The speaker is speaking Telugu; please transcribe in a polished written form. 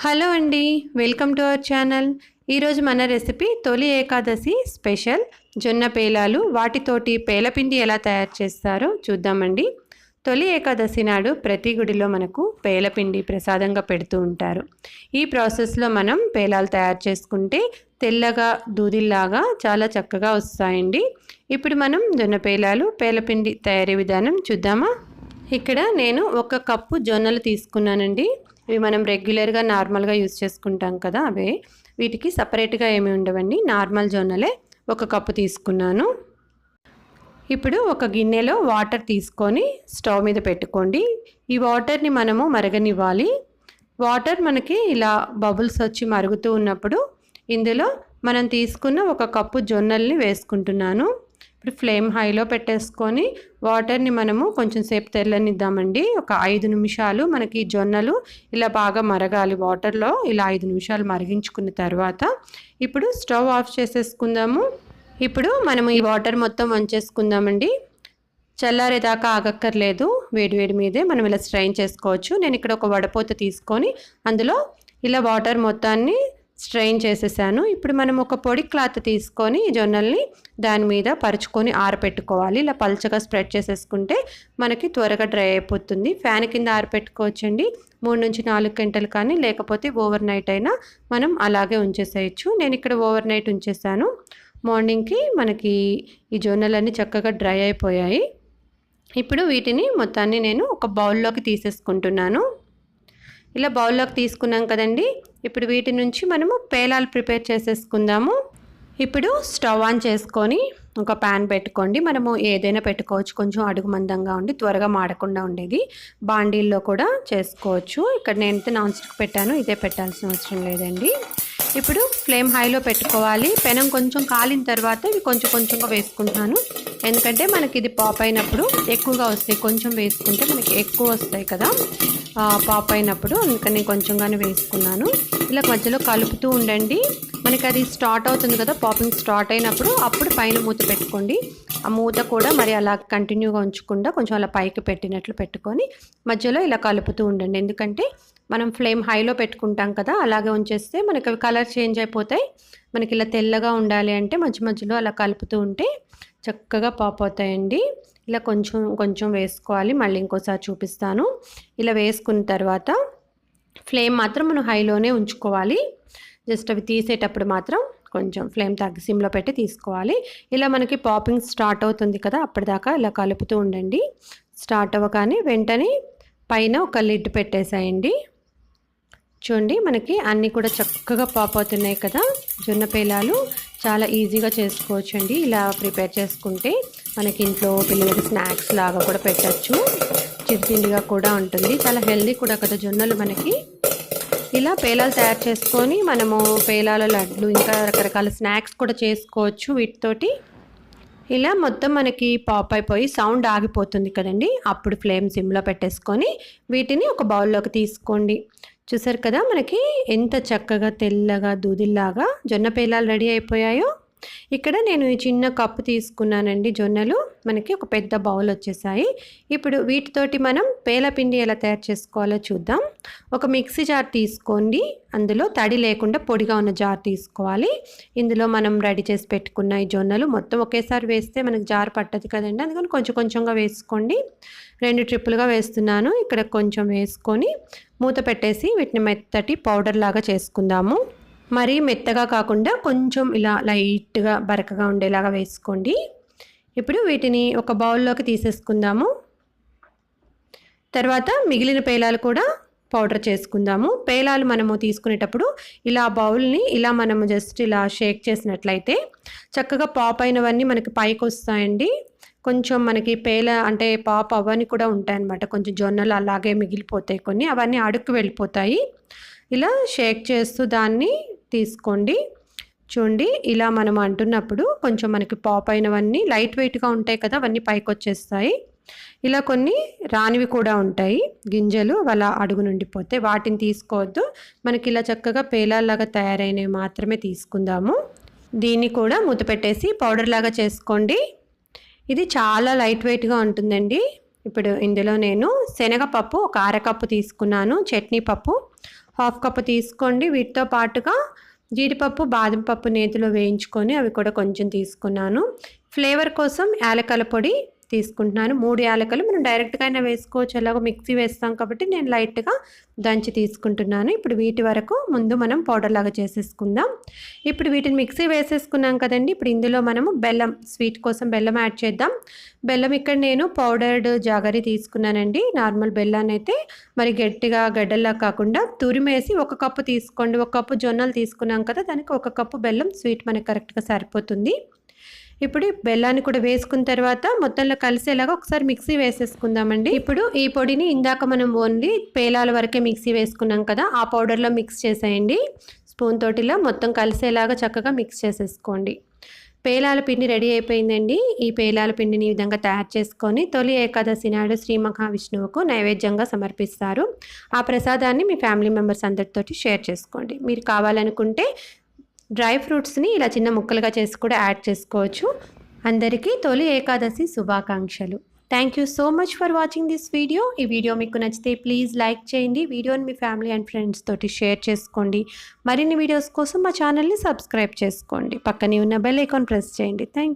హలో అండి, వెల్కమ్ టు అవర్ ఛానల్. ఈరోజు మన రెసిపీ తొలి ఏకాదశి స్పెషల్ జొన్న పేలాలు. వాటితోటి పేలపిండి ఎలా తయారు చేస్తారో చూద్దామండి. తొలి ఏకాదశి నాడు ప్రతి గుడిలో మనకు పేలపిండి ప్రసాదంగా పెడుతూ ఉంటారు. ఈ ప్రాసెస్లో మనం పేలాలు తయారు చేసుకుంటే తెల్లగా దూదిల్లాగా చాలా చక్కగా వస్తాయండి. ఇప్పుడు మనం జొన్న పేలాలు పేలపిండి తయారీ విధానం చూద్దామా. ఇక్కడ నేను 1 కప్పు జొన్నలు తీసుకున్నానండి. ఇవి మనం రెగ్యులర్గా నార్మల్గా యూజ్ చేసుకుంటాం కదా, అవే. వీటికి సపరేట్గా ఏమి ఉండవండి, నార్మల్ జొన్నలే 1 కప్పు తీసుకున్నాను. ఇప్పుడు ఒక గిన్నెలో వాటర్ తీసుకొని స్టవ్ మీద పెట్టుకోండి. ఈ వాటర్ని మనము మరగనివ్వాలి. వాటర్ మనకి ఇలా బబుల్స్ వచ్చి మరుగుతూ ఉన్నప్పుడు ఇందులో మనం తీసుకున్న 1 కప్పు జొన్నల్ని వేసుకుంటున్నాను. ఇప్పుడు ఫ్లేమ్ హైలో పెట్టేసుకొని వాటర్ని మనము కొంచెం సేపు తెల్లనిద్దామండి. ఒక 5 నిమిషాలు మనకి జొన్నలు ఇలా బాగా మరగాలి వాటర్లో. ఇలా 5 నిమిషాలు మరిగించుకున్న తర్వాత ఇప్పుడు స్టవ్ ఆఫ్ చేసేసుకుందాము. ఇప్పుడు మనము ఈ వాటర్ మొత్తం వంచేసుకుందామండి. చల్లారేదాకా ఆగక్కర్లేదు, వేడివేడి మీదే మనం ఇలా స్ట్రైన్ చేసుకోవచ్చు. నేను ఇక్కడ ఒక వడపోత తీసుకొని అందులో ఇలా వాటర్ మొత్తాన్ని స్ట్రెయిన్ చేసేసాను. ఇప్పుడు మనం ఒక పొడి క్లాత్ తీసుకొని ఈ జొన్నల్ని దాని మీద పరుచుకొని ఆరపెట్టుకోవాలి. ఇలా పల్చగా స్ప్రెడ్ చేసేసుకుంటే మనకి త్వరగా డ్రై అయిపోతుంది. ఫ్యాన్ కింద ఆరపెట్టుకోవచ్చండి. 3 నుంచి 4 గంటలు కానీ, లేకపోతే ఓవర్ నైట్ అయినా మనం అలాగే ఉంచేసేయచ్చు. నేను ఇక్కడ ఓవర్ నైట్ ఉంచేసాను. మార్నింగ్కి మనకి ఈ జొన్నలన్నీ చక్కగా డ్రై అయిపోయాయి. ఇప్పుడు వీటిని మొత్తాన్ని నేను ఒక బౌల్లోకి తీసేసుకుంటున్నాను. ఇలా బౌల్లోకి తీసుకున్నాం కదండి. ఇప్పుడు వీటి నుంచి మనము పేలాలు ప్రిపేర్ చేసేసుకుందాము. ఇప్పుడు స్టవ్ ఆన్ చేసుకొని ఒక ప్యాన్ పెట్టుకోండి. మనము ఏదైనా పెట్టుకోవచ్చు, కొంచెం అడుగు మందంగా ఉండి త్వరగా మాడకుండా ఉండేది. బాండీల్లో కూడా చేసుకోవచ్చు. ఇక్కడ నేనైతే నాన్ స్టిక్ పెట్టాను, ఇదే పెట్టాల్సిన అవసరం లేదండి. ఇప్పుడు ఫ్లేమ్ హైలో పెట్టుకోవాలి. పెనం కొంచెం కాలిన తర్వాత ఇవి కొంచెం కొంచెంగా వేసుకుంటున్నాను. ఎందుకంటే మనకి ఇది పాప్ అయినప్పుడు ఎక్కువగా వస్తాయి, కొంచెం వేసుకుంటే మనకి ఎక్కువ వస్తాయి కదా పాప్ అయినప్పుడు, అందుకని కొంచెంగానే వేసుకున్నాను. ఇలా మధ్యలో కలుపుతూ ఉండండి. మనకి అది స్టార్ట్ అవుతుంది కదా, పాపింగ్ స్టార్ట్ అయినప్పుడు అప్పుడు పైన మూత పెట్టుకోండి. ఆ మూత కూడా మరి అలా కంటిన్యూగా ఉంచకుండా కొంచెం అలా పైకి పెట్టినట్లు పెట్టుకొని మధ్యలో ఇలా కలుపుతూ ఉండండి. ఎందుకంటే మనం ఫ్లేమ్ హైలో పెట్టుకుంటాం కదా, అలాగే ఉంచేస్తే మనకి అవి కలర్ చేంజ్ అయిపోతాయి. మనకి ఇలా తెల్లగా ఉండాలి అంటే మధ్య మధ్యలో అలా కలుపుతూ ఉంటే చక్కగా పాప్ అవుతాయండి. ఇలా కొంచెం కొంచెం వేసుకోవాలి. మళ్ళీ ఇంకోసారి చూపిస్తాను. ఇలా వేసుకున్న తర్వాత ఫ్లేమ్ మాత్రం మనం హైలోనే ఉంచుకోవాలి. జస్ట్ అవి తీసేటప్పుడు మాత్రం కొంచెం ఫ్లేమ్ తగ్గి సిమ్లో పెట్టి తీసుకోవాలి. ఇలా మనకి పాపింగ్ స్టార్ట్ అవుతుంది కదా, అప్పటిదాకా ఇలా కలుపుతూ ఉండండి. స్టార్ట్ అవ్వగానే వెంటనే పైన ఒక లిడ్ పెట్టేసేయండి. చూడండి, మనకి అన్నీ కూడా చక్కగా పాప్ అవుతున్నాయి కదా. జొన్న పేలాలు చాలా ఈజీగా చేసుకోవచ్చు అండి. ఇలా ప్రిపేర్ చేసుకుంటే మనకి ఇంట్లో పిల్లలకి స్నాక్స్ లాగా కూడా పెట్టచ్చు. చిరుతిండిగా కూడా ఉంటుంది, చాలా హెల్దీ కూడా కదా జొన్నలు మనకి. ఇలా పేలాలు తయారు చేసుకొని మనము పేలాల లడ్లు ఇంకా రకరకాల స్నాక్స్ కూడా చేసుకోవచ్చు వీటితోటి. ఇలా మొత్తం మనకి పాప్ అయిపోయి సౌండ్ ఆగిపోతుంది కదండి, అప్పుడు ఫ్లేమ్ సిమ్లో పెట్టేసుకొని వీటిని ఒక బౌల్లోకి తీసుకోండి. చూసారు కదా మనకి ఎంత చక్కగా తెల్లగా దూదిల్లాగా జొన్న పేలాలు రెడీ అయిపోయాయో. ఇక్కడ నేను ఈ చిన్న కప్పు తీసుకున్నానండి జొన్నలు, మనకి ఒక పెద్ద బౌల్ వచ్చేసాయి. ఇప్పుడు వీటితోటి మనం పేలపిండి ఎలా తయారు చేసుకోవాలో చూద్దాం. ఒక మిక్సీ జార్ తీసుకోండి. అందులో తడి లేకుండా పొడిగా ఉన్న జార్ తీసుకోవాలి. ఇందులో మనం రెడీ చేసి పెట్టుకున్న ఈ జొన్నలు మొత్తం ఒకేసారి వేస్తే మనకి జార్ పట్టదు కదండి, అందుకని కొంచెం కొంచెంగా వేసుకోండి. 2 ట్రిప్పులుగా వేస్తున్నాను. ఇక్కడ కొంచెం వేసుకొని మూత పెట్టేసి వీటిని మెత్తటి పౌడర్ లాగా చేసుకుందాము. మరీ మెత్తగా కాకుండా కొంచెం ఇలా లైట్గా బరకగా ఉండేలాగా వేసుకోండి. ఇప్పుడు వీటిని ఒక బౌల్లోకి తీసేసుకుందాము. తర్వాత మిగిలిన పేలాలు కూడా పౌడర్ చేసుకుందాము. పేలాలు మనము తీసుకునేటప్పుడు ఇలా బౌల్ని ఇలా మనము జస్ట్ ఇలా షేక్ చేసినట్లయితే చక్కగా పాప్ అయినవన్నీ మనకి పైకి వస్తాయండి. కొంచెం మనకి పేల అంటే పాప్ అవన్నీ కూడా ఉంటాయన్నమాట. కొంచెం జొన్నలు అలాగే మిగిలిపోతాయి, కొన్ని అవన్నీ అడుక్కు వెళ్ళిపోతాయి. ఇలా షేక్ చేస్తూ దాన్ని తీసుకోండి. చూడండి, ఇలా మనం అంటున్నప్పుడు కొంచెం మనకి పాప్ అయినవన్నీ లైట్ వెయిట్గా ఉంటాయి కదా, అవన్నీ పైకి వచ్చేస్తాయి. ఇలా కొన్ని రానివి కూడా ఉంటాయి గింజలు, అలా అడుగు నుండిపోతే వాటిని తీసుకోవద్దు. మనకి ఇలా చక్కగా పేలాల్లాగా తయారైనవి మాత్రమే తీసుకుందాము. దీన్ని కూడా మూత పెట్టేసి పౌడర్ లాగా చేసుకోండి. ఇది చాలా లైట్ వెయిట్గా ఉంటుందండి. ఇప్పుడు ఇందులో నేను శనగపప్పు ఒక 1/2 కప్పు తీసుకున్నాను, చట్నీ పప్పు హాఫ్ కప్ తీసుకోండి. వీటితో పాటుగా జీడిపప్పు, బాదం పప్పు నేతిలో వేయించుకొని అవి కూడా కొంచెం తీసుకున్నాను. ఫ్లేవర్ కోసం యాలకల పొడి తీసుకుంటున్నాను. 3 యాలకలు మనం డైరెక్ట్గా అయినా వేసుకోవచ్చు, ఎలాగో మిక్సీ వేస్తాం కాబట్టి నేను లైట్గా దంచి తీసుకుంటున్నాను. ఇప్పుడు వీటి వరకు ముందు మనం పౌడర్ లాగా చేసేసుకుందాం. ఇప్పుడు వీటిని మిక్సీ వేసేసుకున్నాం కదండి. ఇప్పుడు ఇందులో మనము బెల్లం, స్వీట్ కోసం బెల్లం యాడ్ చేద్దాం. బెల్లం ఇక్కడ నేను పౌడర్డ్ జాగరి తీసుకున్నానండి. నార్మల్ బెల్లాన్ని అయితే మరి గట్టిగా గడ్డల్లా కాకుండా తురిమేసి 1 కప్పు తీసుకోండి. 1 కప్పు జొన్నలు తీసుకున్నాం కదా, దానికి 1 కప్పు బెల్లం స్వీట్ మనకి కరెక్ట్గా సరిపోతుంది. ఇప్పుడు ఈ బెల్లాన్ని కూడా వేసుకున్న తర్వాత మొత్తంలో కలిసేలాగా ఒకసారి మిక్సీ వేసేసుకుందామండి. ఇప్పుడు ఈ పొడిని ఇందాక మనం ఓన్లీ పేలాల వరకే మిక్సీ వేసుకున్నాం కదా, ఆ పౌడర్లో మిక్స్ చేసేయండి. స్పూన్ తోటిలా మొత్తం కలిసేలాగా చక్కగా మిక్స్ చేసేసుకోండి. పేలాల పిండి రెడీ అయిపోయిందండి. ఈ పేలాల పిండిని ఈ విధంగా తయారు చేసుకొని తొలి ఏకాదశి నాడు శ్రీ మహావిష్ణువుకు నైవేద్యంగా సమర్పిస్తారు. ఆ ప్రసాదాన్ని మీ ఫ్యామిలీ మెంబర్స్ అందరితోటి షేర్ చేసుకోండి. మీరు కావాలనుకుంటే డ్రై ఫ్రూట్స్ని ఇలా చిన్న ముక్కలుగా చేసి కూడా యాడ్ చేసుకోవచ్చు. అందరికీ తొలి ఏకాదశి శుభాకాంక్షలు. Thank you so much for watching this video. ఈ వీడియో మీకు నచ్చితే ప్లీజ్ లైక్ చేయండి. వీడియోని మీ ఫ్యామిలీ అండ్ ఫ్రెండ్స్ తోటి షేర్ చేసుకోండి. మరిన్ని వీడియోస్ కోసం మా ఛానల్ని సబ్స్క్రైబ్ చేసుకోండి. పక్కనే ఉన్న బెల్ ఐకాన్ ప్రెస్ చేయండి. థ్యాంక్